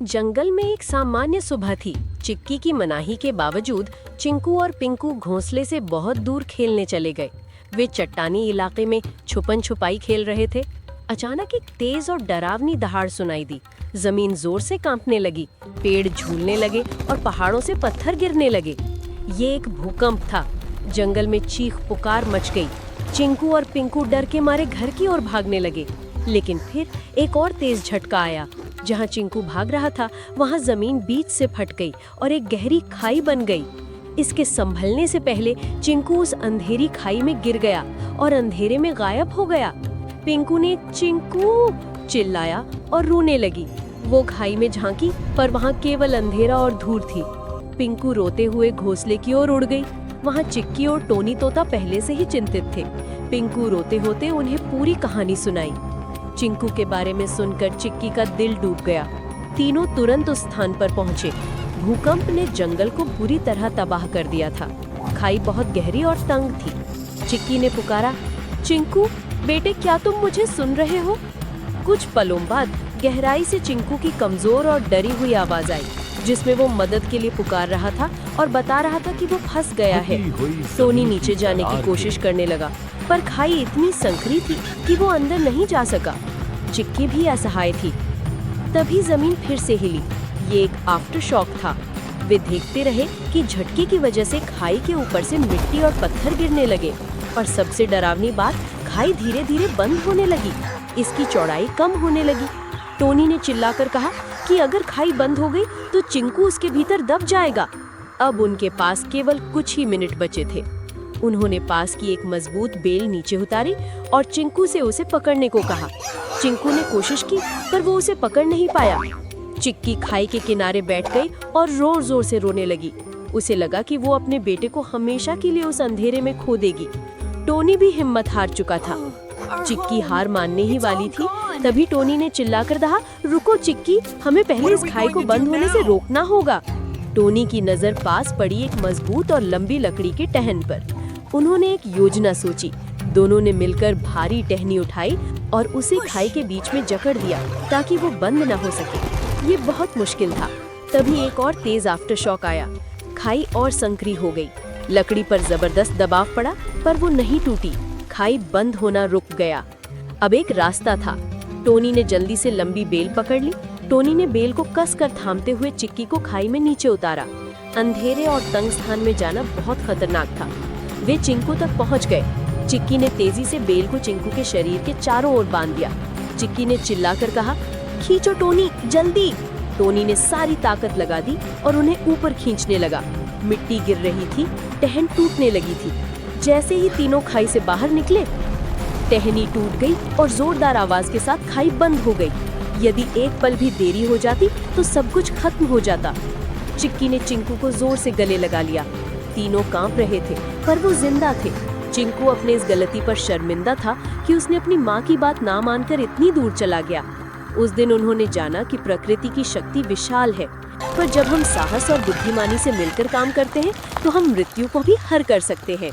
जंगल में एक सामान्य सुबह थी। चिक्की की मनाही के बावजूद चिंकू और पिंकू घोंसले से बहुत दूर खेलने चले गए। वे चट्टानी इलाके में छुपन छुपाई खेल रहे थे। अचानक एक तेज और डरावनी दहाड़ सुनाई दी। जमीन जोर से कांपने लगी, पेड़ झूलने लगे और पहाड़ों से पत्थर गिरने लगे। ये एक भूकंप था। जंगल में चीख पुकार मच गई। चिंकू और पिंकू डर के मारे घर की ओर भागने लगे। लेकिन फिर एक और तेज झटका आया। जहां चिंकू भाग रहा था, वहां जमीन बीच से फट गई और एक गहरी खाई बन गई। इसके संभलने से पहले चिंकू उस अंधेरी खाई में गिर गया और अंधेरे में गायब हो गया। पिंकू ने चिंकू चिल्लाया और रोने लगी। वो खाई में झांकी, पर वहां केवल अंधेरा और धूल थी। पिंकू रोते हुए घोंसले की ओर उड़ गई। वहां चिक्की और टोनी तोता पहले से ही चिंतित थे। पिंकू रोते होते उन्हें पूरी कहानी सुनाई। चिंकू के बारे में सुनकर चिक्की का दिल डूब गया। तीनों तुरंत उस स्थान पर पहुंचे। भूकंप ने जंगल को बुरी तरह तबाह कर दिया था। खाई बहुत गहरी और तंग थी। चिक्की ने पुकारा, चिंकू बेटे, क्या तुम मुझे सुन रहे हो? कुछ पलों बाद गहराई से चिंकू की कमजोर और डरी हुई आवाज आई, जिसमें वो मदद के लिए पुकार रहा था और बता रहा था कि वो फंस गया है। टोनी नीचे जाने की कोशिश करने लगा, पर खाई इतनी संकरी थी कि वो अंदर नहीं जा सका। चिक्की भी असहाय थी। तभी जमीन फिर से हिली। ये एक आफ्टर शॉक था। वे देखते रहे कि झटके की वजह से खाई के ऊपर से मिट्टी और पत्थर गिरने लगे। और सबसे डरावनी बात, खाई धीरे धीरे बंद होने लगी। इसकी चौड़ाई कम होने लगी। टोनी ने चिल्लाकर कहा कि अगर खाई बंद हो गई तो चिंकू उसके भीतर दब जाएगा। अब उनके पास केवल कुछ ही मिनट बचे थे। उन्होंने पास की एक मजबूत बेल नीचे उतारी और चिंकू से उसे पकड़ने को कहा। चिंकू ने कोशिश की, पर वो उसे पकड़ नहीं पाया। चिक्की खाई के किनारे बैठ गई और जोर जोर से रोने लगी। उसे लगा कि वो अपने बेटे को हमेशा के लिए उस अंधेरे में खो देगी। टोनी भी हिम्मत हार चुका था। चिक्की हार मानने ही वाली थी। तभी टोनी ने चिल्लाकर कहा, रुको चिक्की, हमें पहले इस खाई को बंद होने से रोकना होगा। टोनी की नजर पास पड़ी एक मजबूत और लंबी लकड़ी के टहन पर। उन्होंने एक योजना सोची। दोनों ने मिलकर भारी टहनी उठाई और उसे खाई के बीच में जकड़ दिया ताकि वो बंद न हो सके। ये बहुत मुश्किल था। तभी एक और तेज आफ्टर शॉक आया। खाई और संकरी हो गई। लकड़ी पर जबरदस्त दबाव पड़ा, पर वो नहीं टूटी। खाई बंद होना रुक गया। अब एक रास्ता था। टोनी ने जल्दी से लंबी बेल पकड़ ली। टोनी ने बेल को कसकर थामते हुए चिक्की को खाई में नीचे उतारा। अंधेरे और तंग स्थान में जाना बहुत खतरनाक था। वे चिंकू तक पहुंच गए। चिक्की ने तेजी से बेल को चिंकू के शरीर के चारों ओर बांध दिया। चिक्की ने चिल्लाकर कहा, खींचो टोनी, जल्दी। टोनी ने सारी ताकत लगा दी और उन्हें ऊपर खींचने लगा। मिट्टी गिर रही थी, टहन टूटने लगी थी। जैसे ही तीनों खाई से बाहर निकले, टहनी टूट गई और जोरदार आवाज के साथ खाई बंद हो गई। यदि एक पल भी देरी हो जाती तो सब कुछ खत्म हो जाता। चिक्की ने चिंकू को जोर से गले लगा लिया। तीनों कांप रहे थे, पर वो जिंदा थे। चिंकू अपने इस गलती पर शर्मिंदा था कि उसने अपनी माँ की बात ना मानकर इतनी दूर चला गया। उस दिन उन्होंने जाना कि प्रकृति की शक्ति विशाल है, पर जब हम साहस और बुद्धिमानी से मिलकर काम करते हैं तो हम मृत्यु को भी हर कर सकते हैं।